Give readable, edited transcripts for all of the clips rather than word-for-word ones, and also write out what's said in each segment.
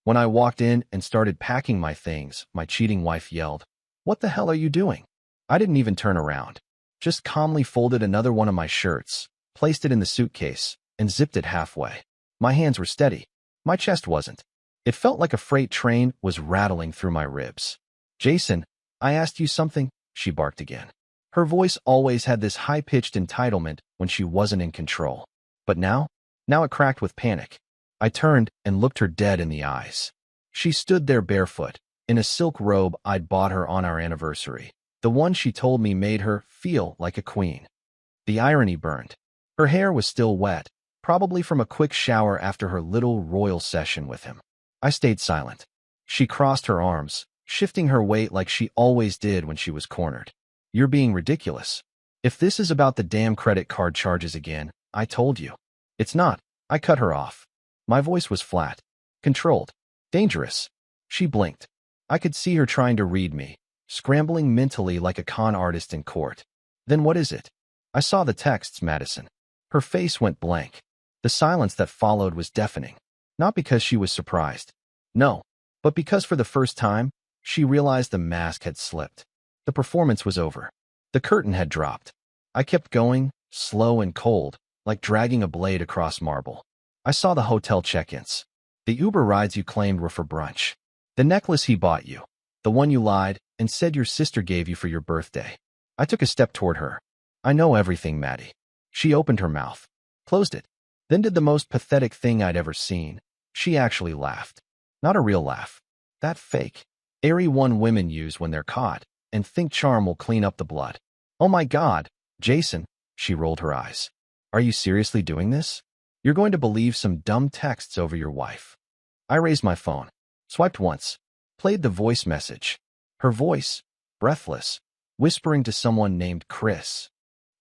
When I walked in and started packing my things, my cheating wife yelled, "What the hell are you doing?" I didn't even turn around. Just calmly folded another one of my shirts, placed it in the suitcase, and zipped it halfway. My hands were steady. My chest wasn't. It felt like a freight train was rattling through my ribs. "Jason, I asked you something," she barked again. Her voice always had this high-pitched entitlement when she wasn't in control. But now it cracked with panic. I turned and looked her dead in the eyes. She stood there barefoot, in a silk robe I'd bought her on our anniversary. The one she told me made her feel like a queen. The irony burned. Her hair was still wet, probably from a quick shower after her little royal session with him. I stayed silent. She crossed her arms, shifting her weight like she always did when she was cornered. "You're being ridiculous. If this is about the damn credit card charges again, I told you." "It's not." I cut her off. My voice was flat, controlled, dangerous. She blinked. I could see her trying to read me, scrambling mentally like a con artist in court. "Then what is it?" "I saw the texts, Madison." Her face went blank. The silence that followed was deafening. Not because she was surprised. No, but because for the first time, she realized the mask had slipped. The performance was over. The curtain had dropped. I kept going, slow and cold, like dragging a blade across marble. I saw the hotel check-ins. The Uber rides you claimed were for brunch. The necklace he bought you. The one you lied and said your sister gave you for your birthday. I took a step toward her. "I know everything, Maddie." She opened her mouth, closed it, then did the most pathetic thing I'd ever seen. She actually laughed. Not a real laugh. That fake, airy one women use when they're caught and think charm will clean up the blood. "Oh my God, Jason," she rolled her eyes. "Are you seriously doing this? You're going to believe some dumb texts over your wife." I raised my phone, swiped once, played the voice message. Her voice, breathless, whispering to someone named Chris.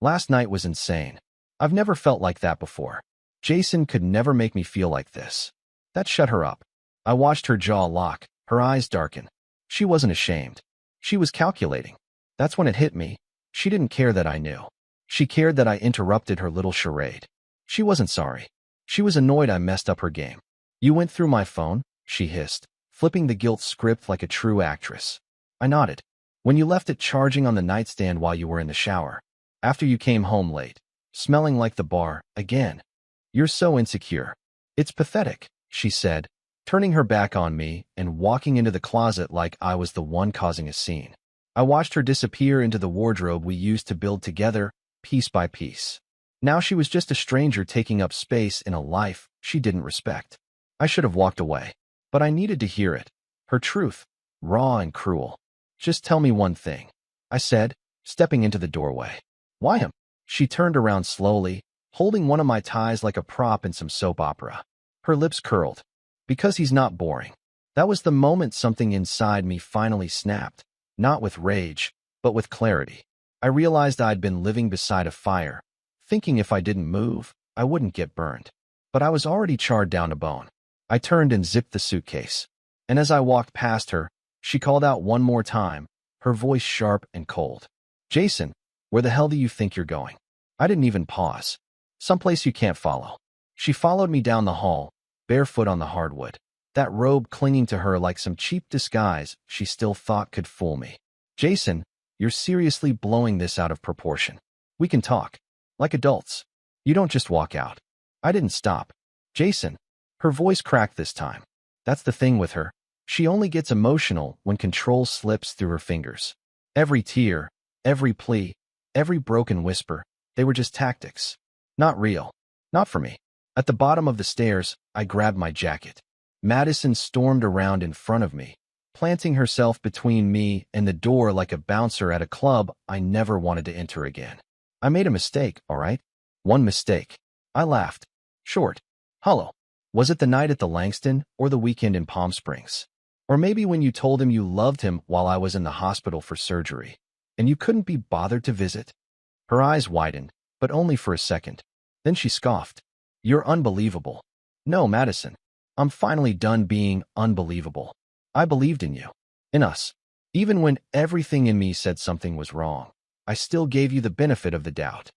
Last night was insane. I've never felt like that before. Jason could never make me feel like this. That shut her up. I watched her jaw lock, her eyes darken. She wasn't ashamed. She was calculating. That's when it hit me. She didn't care that I knew. She cared that I interrupted her little charade. She wasn't sorry. She was annoyed I messed up her game. "You went through my phone?" she hissed, flipping the guilt script like a true actress. I nodded. "When you left it charging on the nightstand while you were in the shower. After you came home late, smelling like the bar, again. You're so insecure." "It's pathetic," she said, turning her back on me and walking into the closet like I was the one causing a scene. I watched her disappear into the wardrobe we used to build together, piece by piece. Now she was just a stranger taking up space in a life she didn't respect. I should have walked away, but I needed to hear it. Her truth, raw and cruel. "Just tell me one thing," I said, stepping into the doorway. "Why him?" She turned around slowly, holding one of my ties like a prop in some soap opera. Her lips curled. "Because he's not boring." That was the moment something inside me finally snapped, not with rage, but with clarity. I realized I'd been living beside a fire, thinking if I didn't move, I wouldn't get burned. But I was already charred down to bone. I turned and zipped the suitcase. And as I walked past her, she called out one more time, her voice sharp and cold. "Jason, where the hell do you think you're going?" I didn't even pause. "Someplace you can't follow." She followed me down the hall, barefoot on the hardwood, that robe clinging to her like some cheap disguise she still thought could fool me. "Jason, you're seriously blowing this out of proportion. We can talk. Like adults. You don't just walk out." I didn't stop. "Jason." Her voice cracked this time. That's the thing with her. She only gets emotional when control slips through her fingers. Every tear, every plea, every broken whisper, they were just tactics. Not real. Not for me. At the bottom of the stairs, I grabbed my jacket. Madison stormed around in front of me, planting herself between me and the door like a bouncer at a club I never wanted to enter again. "I made a mistake, all right? One mistake." I laughed. Short. Hollow. "Was it the night at the Langston or the weekend in Palm Springs? Or maybe when you told him you loved him while I was in the hospital for surgery, and you couldn't be bothered to visit?" Her eyes widened, but only for a second. Then she scoffed. "You're unbelievable." "No, Madison. I'm finally done being unbelievable. I believed in you. In us. Even when everything in me said something was wrong, I still gave you the benefit of the doubt."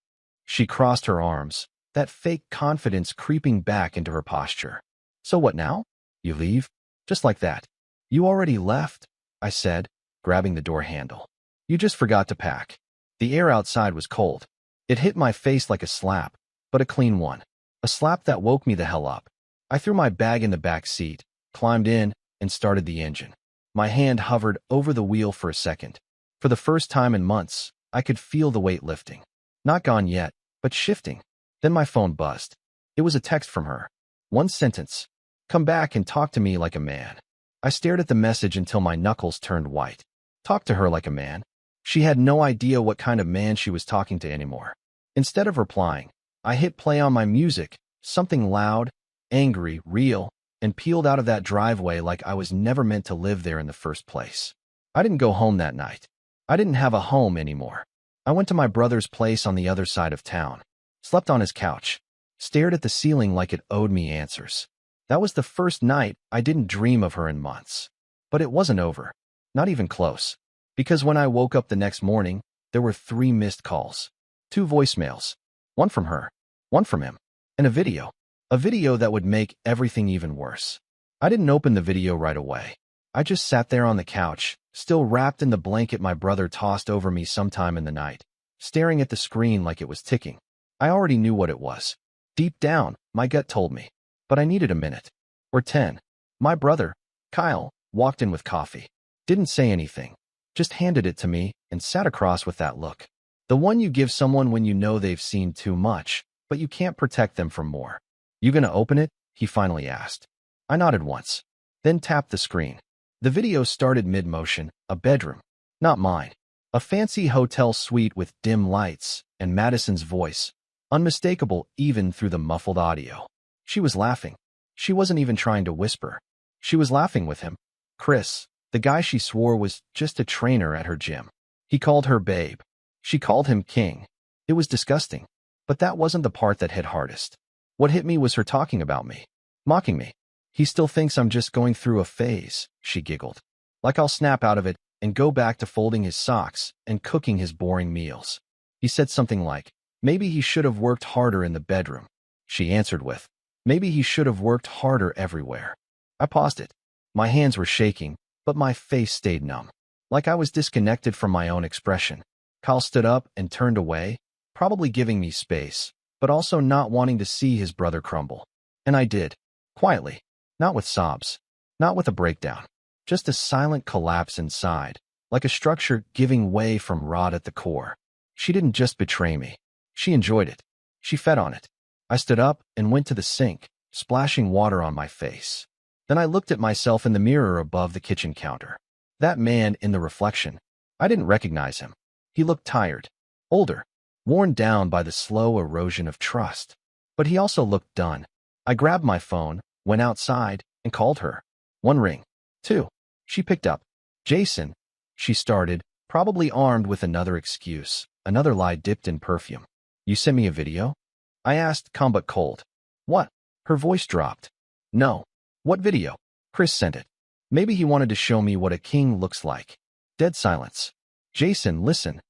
She crossed her arms, that fake confidence creeping back into her posture. "So what now? You leave? Just like that. You already left? I said, grabbing the door handle. You just forgot to pack. The air outside was cold. It hit my face like a slap, but a clean one. A slap that woke me the hell up. I threw my bag in the back seat, climbed in, and started the engine. My hand hovered over the wheel for a second. For the first time in months, I could feel the weight lifting. Not gone yet, but shifting. Then my phone buzzed. It was a text from her. One sentence. Come back and talk to me like a man. I stared at the message until my knuckles turned white. Talk to her like a man? She had no idea what kind of man she was talking to anymore. Instead of replying, I hit play on my music, something loud, angry, real, and peeled out of that driveway like I was never meant to live there in the first place. I didn't go home that night. I didn't have a home anymore. I went to my brother's place on the other side of town, slept on his couch, stared at the ceiling like it owed me answers. That was the first night I didn't dream of her in months. But it wasn't over. Not even close. Because when I woke up the next morning, there were 3 missed calls. 2 voicemails. One from her, one from him, and a video. A video that would make everything even worse. I didn't open the video right away. I just sat there on the couch, still wrapped in the blanket my brother tossed over me sometime in the night, staring at the screen like it was ticking. I already knew what it was. Deep down, my gut told me. But I needed a minute. Or 10. My brother, Kyle, walked in with coffee. Didn't say anything. Just handed it to me and sat across with that look. The one you give someone when you know they've seen too much, but you can't protect them from more. You gonna open it? He finally asked. I nodded once, then tapped the screen. The video started mid-motion, a bedroom. Not mine. A fancy hotel suite with dim lights, and Madison's voice, unmistakable even through the muffled audio. She was laughing. She wasn't even trying to whisper. She was laughing with him. Chris, the guy she swore was just a trainer at her gym. He called her babe. She called him king. It was disgusting. But that wasn't the part that hit hardest. What hit me was her talking about me, mocking me. He still thinks I'm just going through a phase, she giggled. Like I'll snap out of it and go back to folding his socks and cooking his boring meals. He said something like, maybe he should have worked harder in the bedroom. She answered with, maybe he should have worked harder everywhere. I paused it. My hands were shaking, but my face stayed numb. Like I was disconnected from my own expression. Kyle stood up and turned away, probably giving me space, but also not wanting to see his brother crumble. And I did. Quietly. Not with sobs. Not with a breakdown. Just a silent collapse inside, like a structure giving way from rot at the core. She didn't just betray me. She enjoyed it. She fed on it. I stood up and went to the sink, splashing water on my face. Then I looked at myself in the mirror above the kitchen counter. That man in the reflection. I didn't recognize him. He looked tired, older, worn down by the slow erosion of trust. But he also looked done. I grabbed my phone, went outside, and called her. 1 ring. 2. She picked up. Jason, she started, probably armed with another excuse, another lie dipped in perfume. You sent me a video? I asked, calm but cold. What? Her voice dropped. No. What video? Chris sent it. Maybe he wanted to show me what a king looks like. Dead silence. Jason, listen.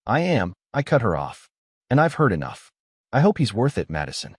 I cut her off. And I've heard enough. I hope he's worth it, Madison.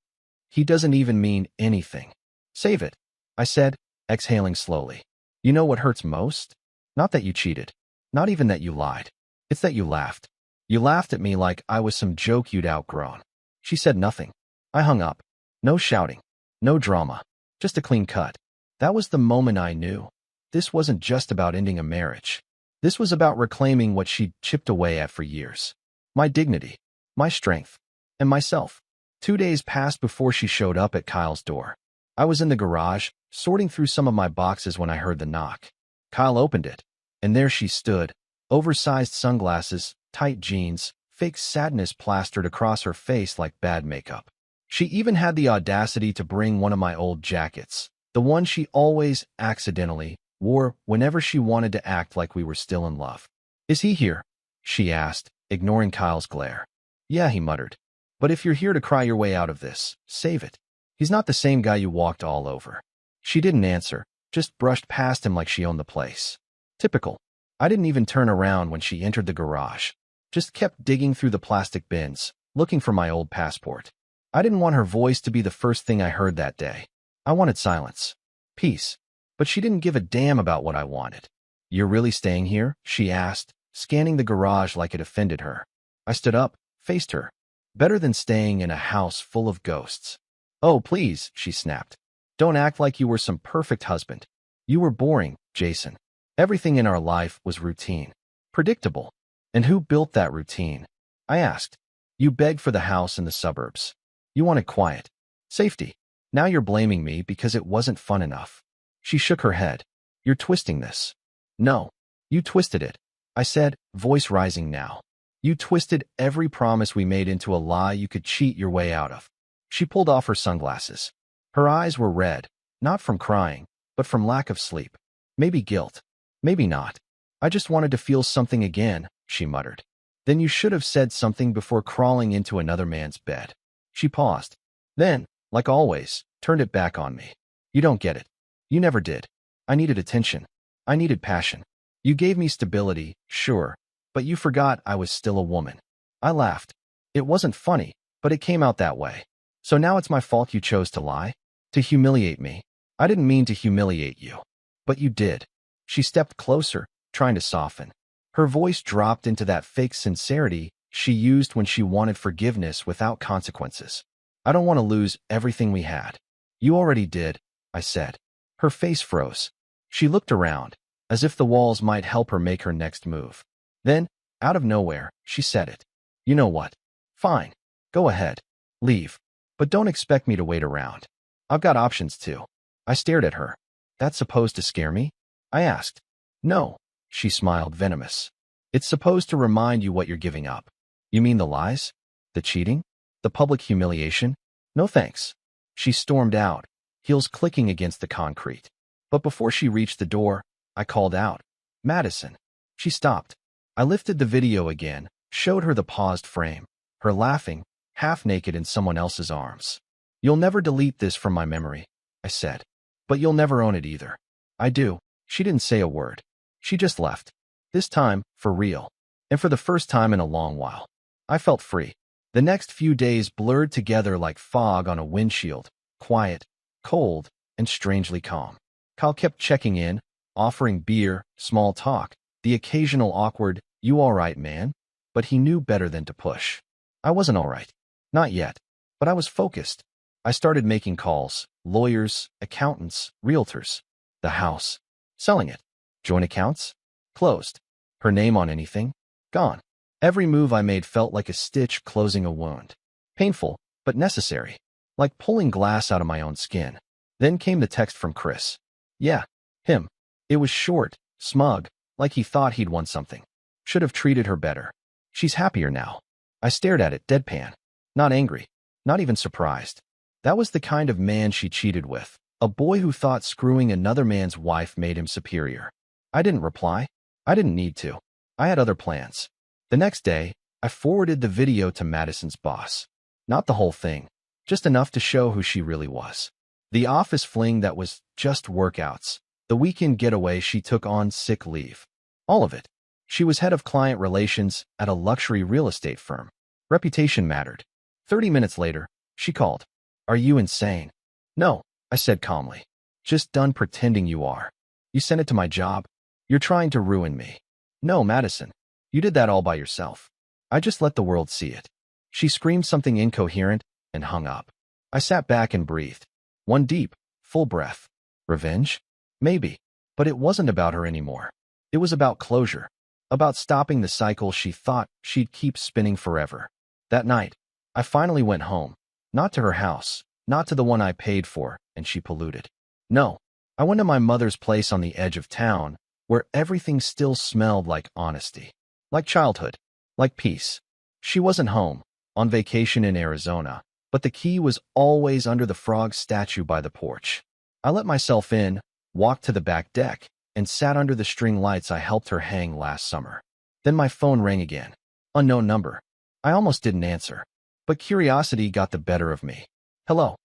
He doesn't even mean anything. Save it, I said, exhaling slowly. You know what hurts most? Not that you cheated. Not even that you lied. It's that you laughed. You laughed at me like I was some joke you'd outgrown. She said nothing. I hung up. No shouting. No drama. Just a clean cut. That was the moment I knew. This wasn't just about ending a marriage. This was about reclaiming what she'd chipped away at for years. My dignity, my strength, and myself. 2 days passed before she showed up at Kyle's door. I was in the garage, sorting through some of my boxes when I heard the knock. Kyle opened it, and there she stood, oversized sunglasses, tight jeans, fake sadness plastered across her face like bad makeup. She even had the audacity to bring one of my old jackets, the one she always accidentally wore whenever she wanted to act like we were still in love. Is he here? She asked, ignoring Kyle's glare. Yeah, he muttered. But if you're here to cry your way out of this, save it. He's not the same guy you walked all over. She didn't answer, just brushed past him like she owned the place. Typical. I didn't even turn around when she entered the garage. Just kept digging through the plastic bins, looking for my old passport. I didn't want her voice to be the first thing I heard that day. I wanted silence. Peace. But she didn't give a damn about what I wanted. "You're really staying here?" she asked, scanning the garage like it offended her. I stood up, faced her. "Better than staying in a house full of ghosts." "Oh, please," she snapped. "Don't act like you were some perfect husband. You were boring, Jason. Everything in our life was routine. Predictable. And who built that routine?" I asked. "You begged for the house in the suburbs. You wanted quiet. Safety. Now you're blaming me because it wasn't fun enough." She shook her head. "You're twisting this." "No. You twisted it," I said, voice rising now. "You twisted every promise we made into a lie you could cheat your way out of." She pulled off her sunglasses. Her eyes were red, not from crying, but from lack of sleep. "Maybe guilt. Maybe not. I just wanted to feel something again," she muttered. "Then you should have said something before crawling into another man's bed." She paused. Then, like always, turned it back on me. "You don't get it. You never did. I needed attention. I needed passion. You gave me stability, sure, but you forgot I was still a woman." I laughed. It wasn't funny, but it came out that way. "So now it's my fault you chose to lie? To humiliate me? I didn't mean to humiliate you." "But you did." She stepped closer, trying to soften. Her voice dropped into that fake sincerity she used when she wanted forgiveness without consequences. "I don't want to lose everything we had." "You already did," I said. Her face froze. She looked around, as if the walls might help her make her next move. Then, out of nowhere, she said it. "You know what? Fine. Go ahead. Leave. But don't expect me to wait around. I've got options too." I stared at her. "That's supposed to scare me?" I asked. "No," she smiled, venomous. "It's supposed to remind you what you're giving up." "You mean the lies? The cheating? The public humiliation? No thanks." She stormed out, heels clicking against the concrete. But before she reached the door, I called out, "Madison." She stopped. I lifted the video again, showed her the paused frame, her laughing, half naked in someone else's arms. "You'll never delete this from my memory," I said. "But you'll never own it either." "I do." She didn't say a word. She just left. This time, for real. And for the first time in a long while. I felt free. The next few days blurred together like fog on a windshield, quiet, cold, and strangely calm. Kyle kept checking in, offering beer, small talk, the occasional awkward, "You all right, man?" But he knew better than to push. I wasn't all right. Not yet. But I was focused. I started making calls, lawyers, accountants, realtors. The house. Selling it. Joint accounts? Closed. Her name on anything? Gone. Every move I made felt like a stitch closing a wound. Painful, but necessary. Like pulling glass out of my own skin. Then came the text from Chris. Yeah, him. It was short, smug, like he thought he'd won something. Should have treated her better. She's happier now. I stared at it, deadpan. Not angry. Not even surprised. That was the kind of man she cheated with. A boy who thought screwing another man's wife made him superior. I didn't reply. I didn't need to. I had other plans. The next day, I forwarded the video to Madison's boss. Not the whole thing. Just enough to show who she really was. The office fling that was just workouts. The weekend getaway she took on sick leave. All of it. She was head of client relations at a luxury real estate firm. Reputation mattered. 30 minutes later, she called. "Are you insane?" "No," I said calmly. "Just done pretending you are. You sent it to my job. You're trying to ruin me." "No, Madison. You did that all by yourself. I just let the world see it." She screamed something incoherent and hung up. I sat back and breathed. One deep, full breath. Revenge? Maybe. But it wasn't about her anymore. It was about closure. About stopping the cycle she thought she'd keep spinning forever. That night, I finally went home. Not to her house. Not to the one I paid for and she polluted. No. I went to my mother's place on the edge of town, where everything still smelled like honesty. Like childhood. Like peace. She wasn't home, on vacation in Arizona, but the key was always under the frog statue by the porch. I let myself in, walked to the back deck, and sat under the string lights I helped her hang last summer. Then my phone rang again. Unknown number. I almost didn't answer. But curiosity got the better of me. "Hello."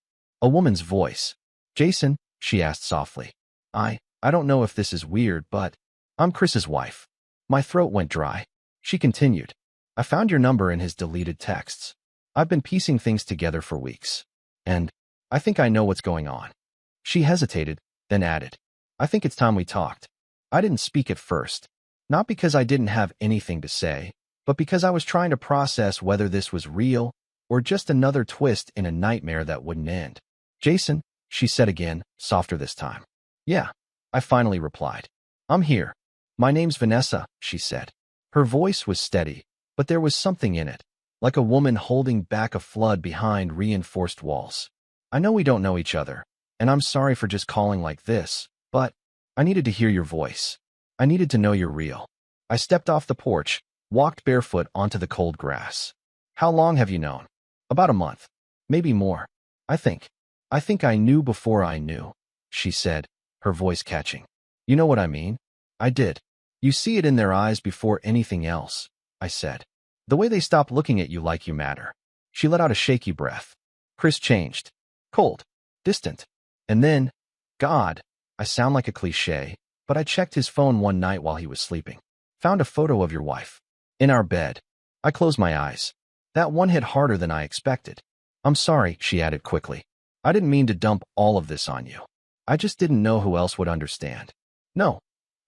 A woman's voice. "Jason?" she asked softly. I don't know if this is weird, but I'm Chris's wife." My throat went dry. She continued. "I found your number in his deleted texts. I've been piecing things together for weeks. And I think I know what's going on." She hesitated, then added, I think it's time we talked. I didn't speak at first. Not because I didn't have anything to say, but because I was trying to process whether this was real or just another twist in a nightmare that wouldn't end. Jason, she said again, softer this time. Yeah, I finally replied. I'm here. My name's Vanessa, she said. Her voice was steady, but there was something in it, like a woman holding back a flood behind reinforced walls. I know we don't know each other, and I'm sorry for just calling like this, but I needed to hear your voice. I needed to know you're real. I stepped off the porch, walked barefoot onto the cold grass. How long have you known? About a month. Maybe more. I think I knew before I knew, she said, her voice catching. You know what I mean? I did. You see it in their eyes before anything else, I said. The way they stop looking at you like you matter. She let out a shaky breath. Chris changed. Cold. Distant. And then, God, I sound like a cliché, but I checked his phone one night while he was sleeping. Found a photo of your wife. In our bed. I closed my eyes. That one hit harder than I expected. I'm sorry, she added quickly. I didn't mean to dump all of this on you. I just didn't know who else would understand. No,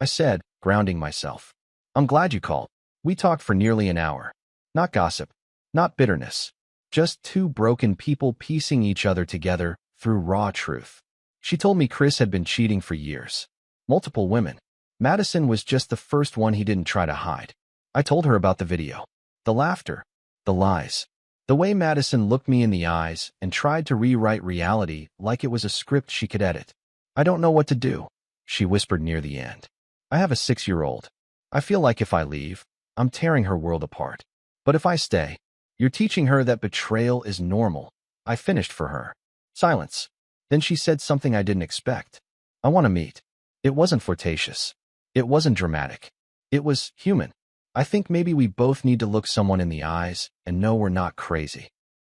I said, grounding myself. I'm glad you called. We talked for nearly an hour. Not gossip. Not bitterness. Just two broken people piecing each other together through raw truth. She told me Chris had been cheating for years. Multiple women. Madison was just the first one he didn't try to hide. I told her about the video. The laughter. The lies. The way Madison looked me in the eyes and tried to rewrite reality like it was a script she could edit. I don't know what to do, she whispered near the end. I have a 6-year-old. I feel like if I leave, I'm tearing her world apart. But if I stay, you're teaching her that betrayal is normal. I finished for her. Silence. Then she said something I didn't expect. I want to meet. It wasn't flirtatious. It wasn't dramatic. It was human. I think maybe we both need to look someone in the eyes and know we're not crazy.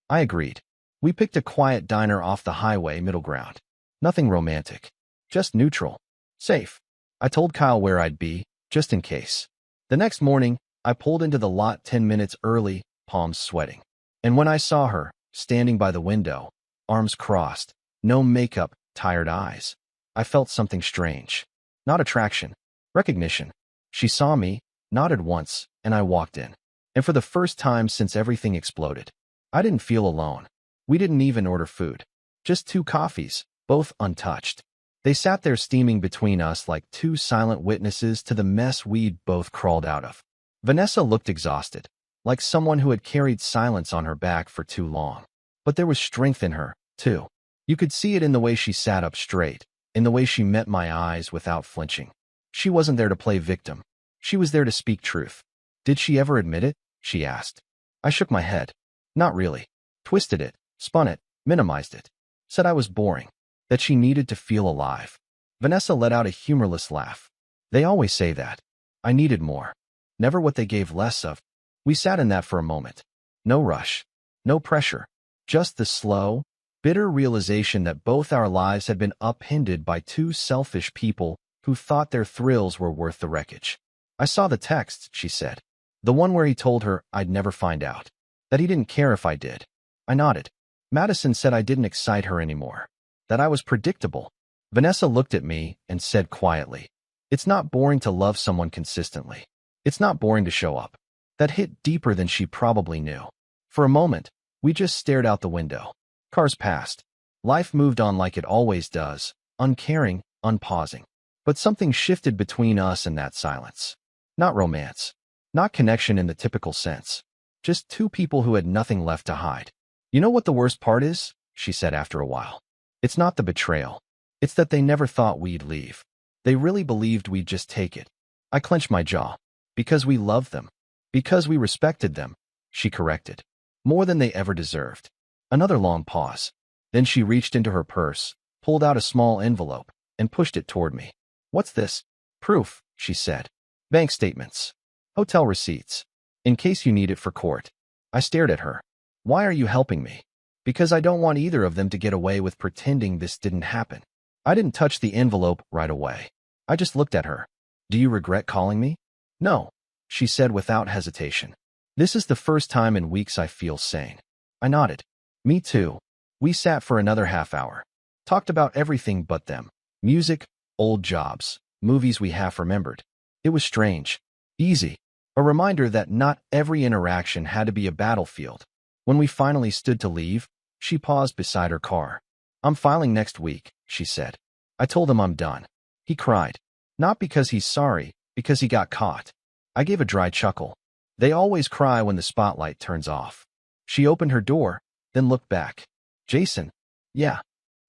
I agreed. We picked a quiet diner off the highway, middle ground. Nothing romantic. Just neutral. Safe. I told Kyle where I'd be, just in case. The next morning, I pulled into the lot 10 minutes early, palms sweating. And when I saw her, standing by the window, arms crossed, no makeup, tired eyes, I felt something strange. Not attraction. Recognition. She saw me, nodded once, and I walked in. And for the first time since everything exploded, I didn't feel alone. We didn't even order food. Just 2 coffees, both untouched. They sat there steaming between us like 2 silent witnesses to the mess we'd both crawled out of. Vanessa looked exhausted, like someone who had carried silence on her back for too long. But there was strength in her, too. You could see it in the way she sat up straight, in the way she met my eyes without flinching. She wasn't there to play victim. She was there to speak truth. Did she ever admit it? She asked. I shook my head. Not really. Twisted it, spun it, minimized it. Said I was boring. That she needed to feel alive. Vanessa let out a humorless laugh. They always say that. I needed more. Never what they gave less of. We sat in that for a moment. No rush. No pressure. Just the slow, bitter realization that both our lives had been upended by 2 selfish people who thought their thrills were worth the wreckage. I saw the text, she said. The one where he told her I'd never find out. That he didn't care if I did. I nodded. Madison said I didn't excite her anymore. That I was predictable. Vanessa looked at me and said quietly, it's not boring to love someone consistently. It's not boring to show up. That hit deeper than she probably knew. For a moment, we just stared out the window. Cars passed. Life moved on like it always does, uncaring, unpausing. But something shifted between us and that silence. Not romance. Not connection in the typical sense. Just 2 people who had nothing left to hide. You know what the worst part is? She said after a while. It's not the betrayal. It's that they never thought we'd leave. They really believed we'd just take it. I clenched my jaw. Because we loved them. Because we respected them, she corrected. More than they ever deserved. Another long pause. Then she reached into her purse, pulled out a small envelope, and pushed it toward me. What's this? Proof, she said. Bank statements. Hotel receipts. In case you need it for court. I stared at her. Why are you helping me? Because I don't want either of them to get away with pretending this didn't happen. I didn't touch the envelope right away. I just looked at her. Do you regret calling me? No, she said without hesitation. This is the first time in weeks I feel sane. I nodded. Me too. We sat for another half hour. Talked about everything but them. Music, old jobs, movies we half remembered. It was strange, easy, a reminder that not every interaction had to be a battlefield. When we finally stood to leave, she paused beside her car. "I'm filing next week," she said. I told him I'm done. He cried. Not because he's sorry, because he got caught. I gave a dry chuckle. They always cry when the spotlight turns off. She opened her door, then looked back. "Jason, yeah,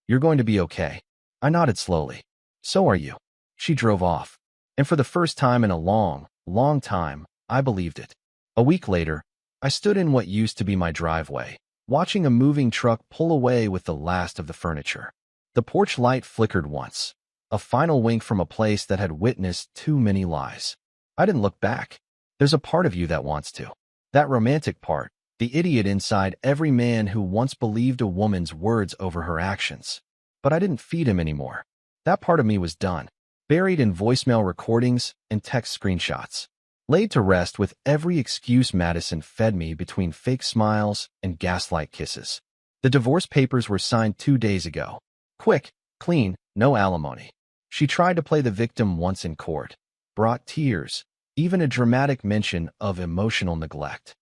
you're going to be okay." I nodded slowly. "So are you." She drove off. And for the first time in a long, long time, I believed it. A week later, I stood in what used to be my driveway, watching a moving truck pull away with the last of the furniture. The porch light flickered once, a final wink from a place that had witnessed too many lies. I didn't look back. There's a part of you that wants to. That romantic part, the idiot inside every man who once believed a woman's words over her actions. But I didn't feed him anymore. That part of me was done, buried in voicemail recordings and text screenshots, laid to rest with every excuse Madison fed me between fake smiles and gaslight kisses. The divorce papers were signed 2 days ago. Quick, clean, no alimony. She tried to play the victim once in court, brought tears, even a dramatic mention of emotional neglect.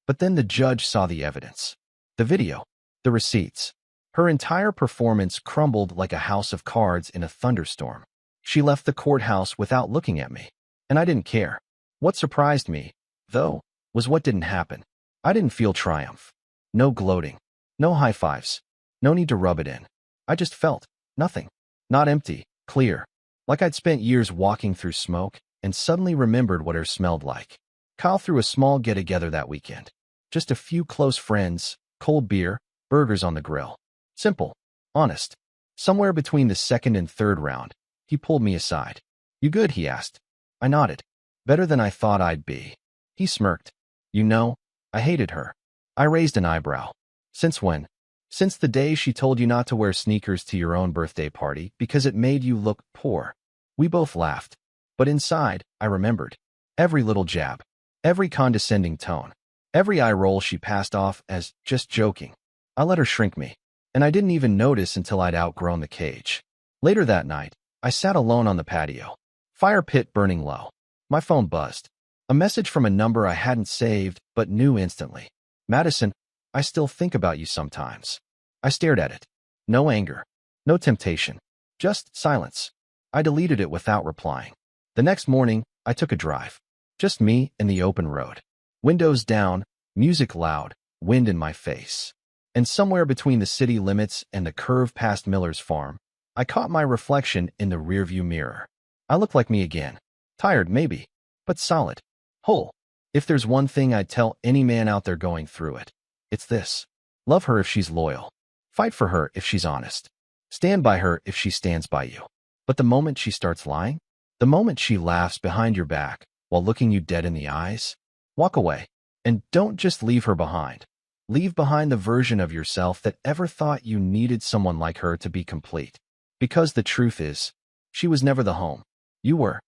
But then the judge saw the evidence. The video, the receipts. Her entire performance crumbled like a house of cards in a thunderstorm. She left the courthouse without looking at me, and I didn't care. What surprised me, though, was what didn't happen. I didn't feel triumph. No gloating. No high fives. No need to rub it in. I just felt nothing. Not empty, clear. Like I'd spent years walking through smoke and suddenly remembered what air smelled like. Kyle threw a small get-together that weekend. Just a few close friends, cold beer, burgers on the grill. Simple, honest. Somewhere between the second and third round, he pulled me aside. "You good?" he asked. I nodded. "Better than I thought I'd be." He smirked. "You know, I hated her." I raised an eyebrow. "Since when?" "Since the day she told you not to wear sneakers to your own birthday party because it made you look poor." We both laughed. But inside, I remembered. Every little jab. Every condescending tone. Every eye roll she passed off as just joking. I let her shrink me. And I didn't even notice until I'd outgrown the cage. Later that night, I sat alone on the patio. Fire pit burning low. My phone buzzed. A message from a number I hadn't saved, but knew instantly. "Madison, I still think about you sometimes." I stared at it. No anger. No temptation. Just silence. I deleted it without replying. The next morning, I took a drive. Just me and the open road. Windows down, music loud, wind in my face. And somewhere between the city limits and the curve past Miller's farm, I caught my reflection in the rearview mirror. I looked like me again. Tired, maybe, but solid. Whole. If there's one thing I'd tell any man out there going through it, it's this. Love her if she's loyal. Fight for her if she's honest. Stand by her if she stands by you. But the moment she starts lying, the moment she laughs behind your back while looking you dead in the eyes, walk away. And don't just leave her behind. Leave behind the version of yourself that ever thought you needed someone like her to be complete. Because the truth is, she was never the home. You were.